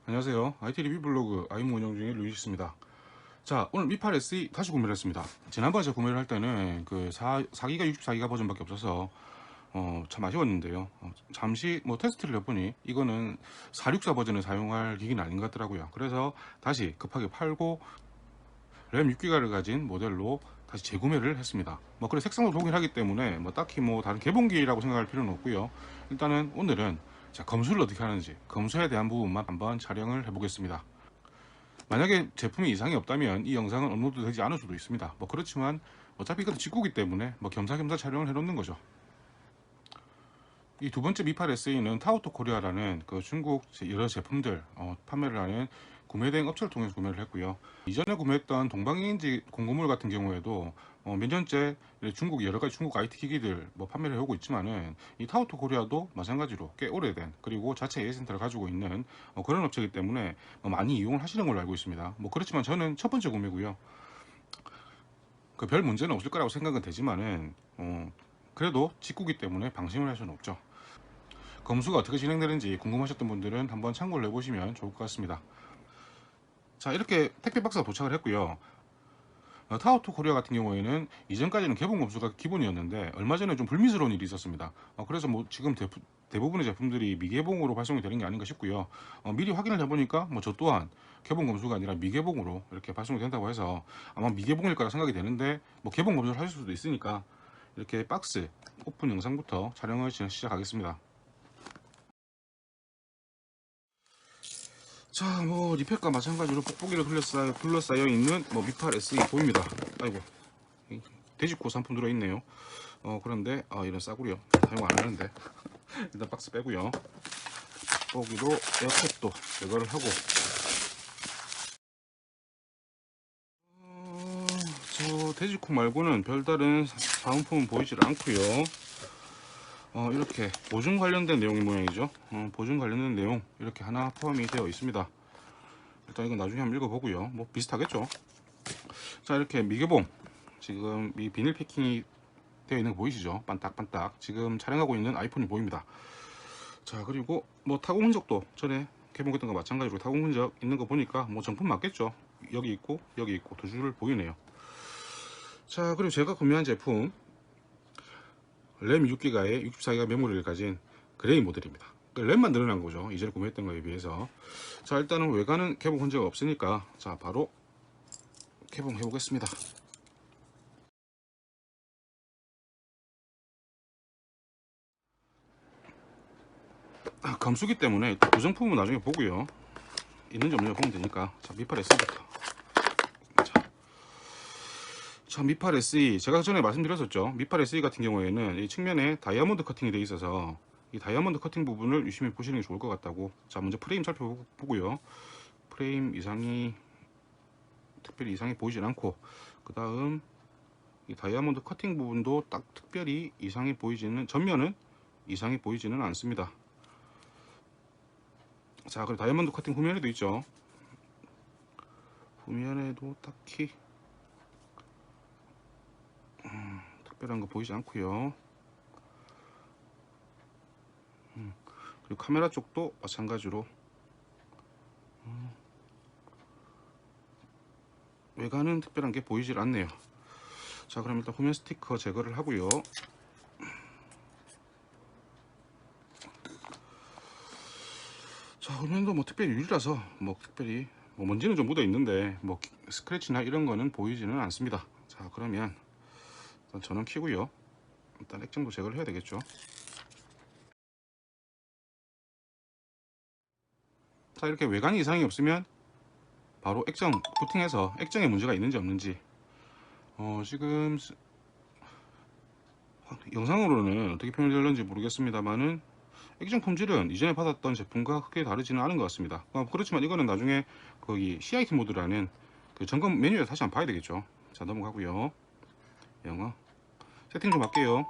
안녕하세요. IT 리뷰 블로그 아이모 운영 중인 루이시스입니다. 자, 오늘 미8 SE 다시 구매를 했습니다. 지난번에 제가 구매를 할 때는 그 4기가 64기가 버전밖에 없어서 참 아쉬웠는데요. 잠시 테스트를 해보니 이거는 464 버전을 사용할 기기는 아닌 것 같더라고요. 그래서 다시 급하게 팔고 램 6기가를 가진 모델로 다시 재구매를 했습니다. 그래 색상도 동일하기 때문에 딱히 다른 개봉기라고 생각할 필요는 없고요. 일단은 오늘은 자, 검수를 어떻게 하는지 검수에 대한 부분만 한번 촬영을 해보겠습니다. 만약에 제품이 이상이 없다면 이 영상은 업로드 되지 않을 수도 있습니다. 그렇지만 어차피 이것도 직구기 때문에 겸사겸사 촬영을 해놓는 거죠. 이 두 번째 미8 SE는 타오토 코리아라는 그 중국 여러 제품들 판매를 하는 구매 대행 업체를 통해서 구매를 했고요. 이전에 구매했던 동방인지 공구물 같은 경우에도 몇 년째 중국 여러 가지 중국 IT 기기들 판매를 해오고 있지만은 이 타오토 코리아도 마찬가지로 꽤 오래된 그리고 자체 AS센터를 가지고 있는 그런 업체이기 때문에 많이 이용을 하시는 걸로 알고 있습니다. 그렇지만 저는 첫 번째 구매고요. 그 별 문제는 없을 거라고 생각은 되지만은 그래도 직구기 때문에 방심을 할 수는 없죠. 검수가 어떻게 진행되는지 궁금하셨던 분들은 한번 참고를 해보시면 좋을 것 같습니다. 자, 이렇게 택배 박스가 도착을 했고요. 타오토 코리아 같은 경우에는 이전까지는 개봉 검수가 기본이었는데 얼마 전에 좀 불미스러운 일이 있었습니다. 그래서 지금 대부분의 제품들이 미개봉으로 발송이 되는 게 아닌가 싶고요. 미리 확인을 해보니까 저 또한 개봉 검수가 아니라 미개봉으로 이렇게 발송이 된다고 해서 아마 미개봉일 거라 생각이 되는데 개봉 검수를 하실 수도 있으니까 이렇게 박스 오픈 영상부터 촬영을 시작하겠습니다. 자, 리팩과 마찬가지로 뽁뽁이로 둘러싸여 있는 미8 SE 보입니다. 아이고, 돼지코 상품 들어있네요. 그런데 이런 싸구려 사용 안 하는데 일단 박스 빼고요. 뽁뽁이로 에어캡도 제거를 하고 저 돼지코 말고는 별다른 사은품은 보이질 않고요. 이렇게 보증 관련된 내용인 모양이죠. 보증 관련된 내용 이렇게 하나 포함이 되어 있습니다. 일단 이건 나중에 한번 읽어보고요. 비슷하겠죠. 자, 이렇게 미개봉 지금 이 비닐 패킹이 되어 있는 거 보이시죠? 반딱반딱 지금 촬영하고 있는 아이폰이 보입니다. 자, 그리고 타공 흔적도 전에 개봉했던 거 마찬가지로 타공 흔적 있는 거 보니까 정품 맞겠죠. 여기 있고 여기 있고 두 줄을 보이네요. 자, 그리고 제가 구매한 제품 램 6기가에 64기가 메모리를 가진 그레이 모델입니다. 램만 늘어난 거죠. 이전에 구매했던 거에 비해서. 자, 일단은 외관은 개봉 흔적이 없으니까 자, 바로 개봉해 보겠습니다. 감수기 때문에 구성품은 나중에 보고요. 있는지 없는지 보면 되니까. 자, 미8 SE부터. 자, 미8 SE 제가 전에 말씀드렸었죠. 미8 SE 같은 경우에는 이 측면에 다이아몬드 커팅이 되어 있어서 이 다이아몬드 커팅 부분을 유심히 보시는 게 좋을 것 같다고. 자, 먼저 프레임 살펴보고요. 프레임 이상이 특별히 이상이 보이진 않고, 그 다음 이 다이아몬드 커팅 부분도 딱 특별히 이상이 보이지는, 전면은 이상이 보이지는 않습니다. 자, 그리고 다이아몬드 커팅 후면에도 있죠. 후면에도 딱히 특별한 거 보이지 않고요. 그리고 카메라 쪽도 마찬가지로 외관은 특별한 게 보이질 않네요. 자, 그럼 일단 후면 스티커 제거를 하고요. 자, 후면도 특별히 유리라서 특별히 먼지는 좀 묻어 있는데 스크래치나 이런 거는 보이지는 않습니다. 자, 그러면 일단 전원 켜고요. 일단 액정도 제거를 해야 되겠죠. 자, 이렇게 외관이 이상이 없으면 바로 액정 부팅해서 액정에 문제가 있는지 없는지 지금 영상으로는 어떻게 표현될는지 모르겠습니다만은 액정 품질은 이전에 받았던 제품과 크게 다르지는 않은 것 같습니다. 그렇지만 이거는 나중에 거기 CIT 모드라는 그 점검 메뉴에 다시 한번 봐야 되겠죠. 자, 넘어가고요. 영어 세팅 좀 할게요.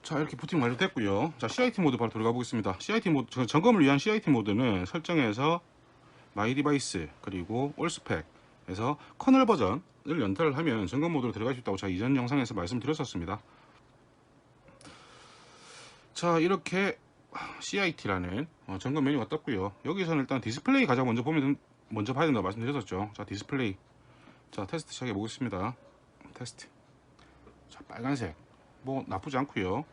자, 이렇게 부팅 완료됐고요. 자, CIT 모드 바로 들어가 보겠습니다. CIT 모드, 점검을 위한 CIT 모드는 설정에서 마이 디바이스 그리고 올 스펙에서 커널 버전을 연타를 하면 점검 모드로 들어갈 수 있다고 제가 이전 영상에서 말씀드렸었습니다. 자, 이렇게 CIT라는 점검 메뉴가 떴고요. 여기서는 일단 디스플레이 가장 먼저 봐야 된다고 말씀드렸었죠. 자, 디스플레이. 자, 테스트 시작해 보겠습니다. 테스트. 자, 빨간색. 뭐 나쁘지 않고요.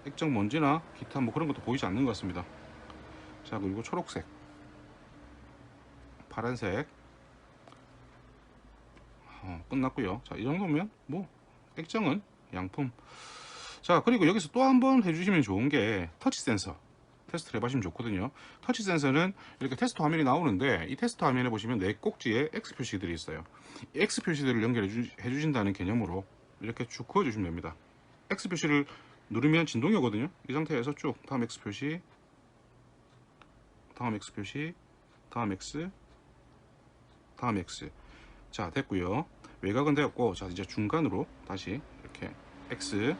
액정 먼지나 기타 뭐 그런 것도 보이지 않는 것 같습니다. 자, 그리고 초록색, 파란색. 끝났고요. 자, 이 정도면 뭐 액정은 양품. 자, 그리고 여기서 또 한번 해주시면 좋은 게 터치 센서 테스트를 해보시면 좋거든요. 터치 센서는 이렇게 테스트 화면이 나오는데, 이 테스트 화면에 보시면 네 꼭지에 X 표시들이 있어요. 이 X 표시들을 연결해 주신다는 개념으로 이렇게 쭉 그어 주시면 됩니다. X 표시를 누르면 진동이 오거든요. 이 상태에서 쭉 다음 X 표시, 다음 X 표시, 다음 X, 다음 X. 자, 됐고요. 외곽은 되었고, 자, 이제 중간으로 다시 이렇게 X.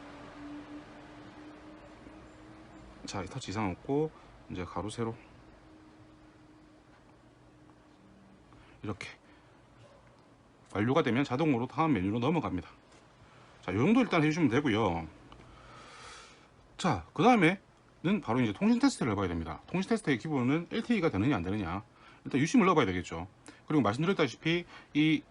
자, 터치 이상 없고 이제 가로 세로 이렇게 완료가 되면 자동으로 다음 메뉴로 넘어갑니다. 자, 이 정도 일단 해주시면 되고요. 자, 그 다음에는 바로 이제 통신 테스트를 해봐야 됩니다. 통신 테스트의 기본은 LTE가 되느냐 안 되느냐, 일단 유심을 넣어봐야 되겠죠. 그리고 말씀드렸다시피 이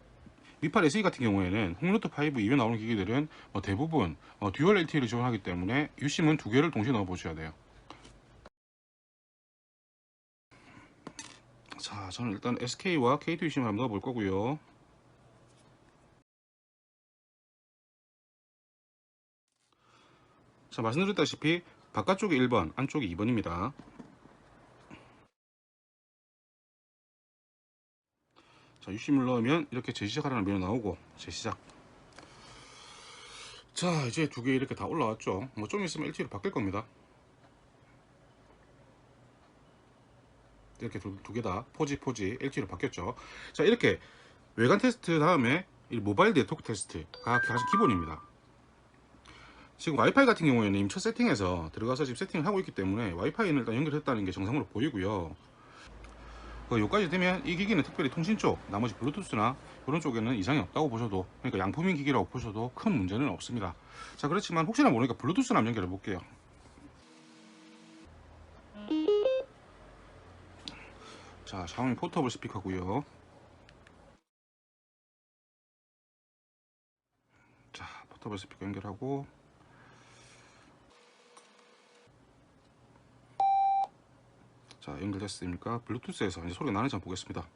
Mi8 SE 같은 경우에는 홍루트 5 이후에 나오는 기기들은 대부분 듀얼 LTE를 지원하기 때문에 유심은 두 개를 동시에 넣어 보셔야 돼요. 자, 저는 일단 SK와 K2 유심을 한번 넣어 볼 거고요. 자, 말씀드렸다시피 바깥쪽이 1번, 안쪽이 2번입니다. 자, 유심을 넣으면 이렇게 재시작하라는 메뉴 나오고, 재시작. 자, 이제 두 개 이렇게 다 올라왔죠. 뭐 좀 있으면 LTE로 바뀔 겁니다. 이렇게 두 개 다 포지 LTE로 바뀌었죠. 자, 이렇게 외관 테스트 다음에 이 모바일 네트워크 테스트가 가장 기본입니다. 지금 와이파이 같은 경우에는 이미 첫 세팅에서 들어가서 지금 세팅을 하고 있기 때문에 와이파이는 일단 연결했다는 게 정상으로 보이고요. 여기까지 되면 이 기기는 특별히 통신 쪽, 나머지 블루투스나 이런 쪽에는 이상이 없다고 보셔도, 그러니까 양품인 기기라고 보셔도 큰 문제는 없습니다. 자, 그렇지만 혹시나 모르니까 블루투스나 한번 연결해 볼게요. 자, 샤오미 포터블 스피커고요. 자, 포터블 스피커 연결하고, 자, 연결됐으니까 블루투스에서 이제 소리가 나는지 한번 보겠습니다.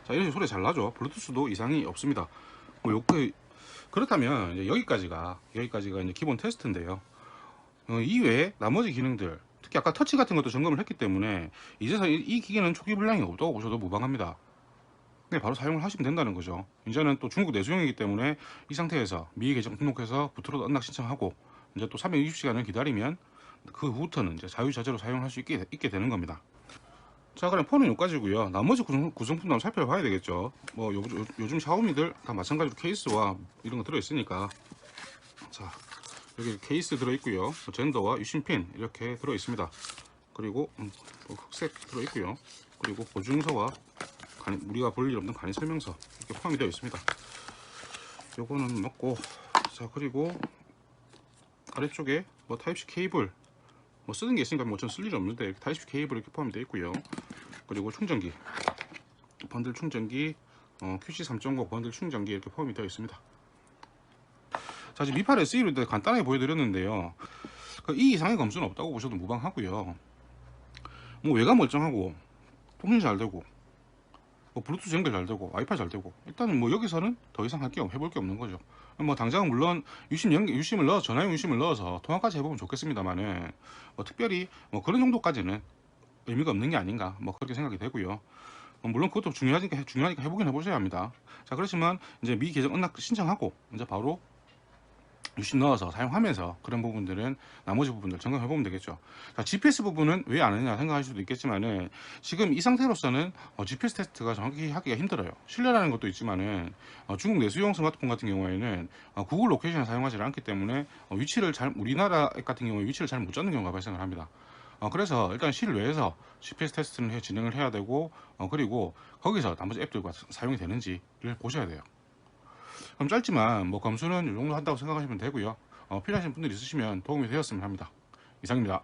자, 이렇게 소리 잘 나죠. 블루투스도 이상이 없습니다. 그렇다면 이제 여기까지가 이제 기본 테스트인데요. 이외에 나머지 기능들, 특히 아까 터치 같은 것도 점검을 했기 때문에 이제서 이 기기는 초기 불량이 없다고 보셔도 무방합니다. 네, 바로 사용을 하시면 된다는 거죠. 이제는 또 중국 내수용이기 때문에 이 상태에서 미 계정 등록해서 부트로 언락 신청하고 이제 또 360시간을 기다리면 그 후부터는 이제 자유자재로 사용할 수 있게 되는 겁니다. 자, 그럼 폰은 여기까지고요. 나머지 구성품도 한번 살펴봐야 되겠죠. 뭐 요즘 샤오미들 다 마찬가지로 케이스와 이런 거 들어있으니까. 자, 여기 케이스 들어있고요. 젠더와 유심핀 이렇게 들어있습니다. 그리고 흑색 들어있고요. 그리고 보증서와 우리가 볼 일 없는 간이 설명서 이렇게 포함이 되어 있습니다. 요거는 맞고, 자, 그리고 아래쪽에 뭐 타입C 케이블 쓰는 게 있으니까 뭐 전 쓸 일이 없는데 타입C 케이블 이렇게 포함이 되어 있고요. 그리고 충전기, 번들 충전기, QC 3.5 번들 충전기 이렇게 포함이 되어 있습니다. 자, 지금 Mi8 SE로 간단하게 보여드렸는데요. 이 이상의 검수는 없다고 보셔도 무방하고요. 뭐 외관 멀쩡하고 통신 잘 되고 블루투스 연결 잘 되고 와이파이 잘 되고, 일단은 뭐 여기서는 더 이상 해볼 게 없는 거죠. 뭐 당장은 물론 유심을 넣어서, 전화용 유심을 넣어서 통화까지 해보면 좋겠습니다만은 특별히 그런 정도까지는 의미가 없는 게 아닌가 그렇게 생각이 되고요. 물론 그것도 중요하니까 해보긴 해보셔야 합니다. 자, 그렇지만 이제 미 계정 언락 신청하고 이제 바로 유심 넣어서 사용하면서 그런 부분들은 나머지 부분들 점검해 보면 되겠죠. 자, GPS 부분은 왜 안 하느냐 생각할 수도 있겠지만은 지금 이 상태로서는 GPS 테스트가 정확히 하기가 힘들어요. 신뢰라는 것도 있지만은 중국 내수용 스마트폰 같은 경우에는 구글 로케이션을 사용하지 않기 때문에 우리나라 앱 같은 경우에 위치를 잘 못 잡는 경우가 발생을 합니다. 그래서 일단 실외에서 GPS 테스트는 진행을 해야 되고, 그리고 거기서 나머지 앱들과 사용이 되는지를 보셔야 돼요. 그럼 짧지만 뭐 검수는 이 정도 한다고 생각하시면 되고요. 필요하신 분들 있으시면 도움이 되었으면 합니다. 이상입니다.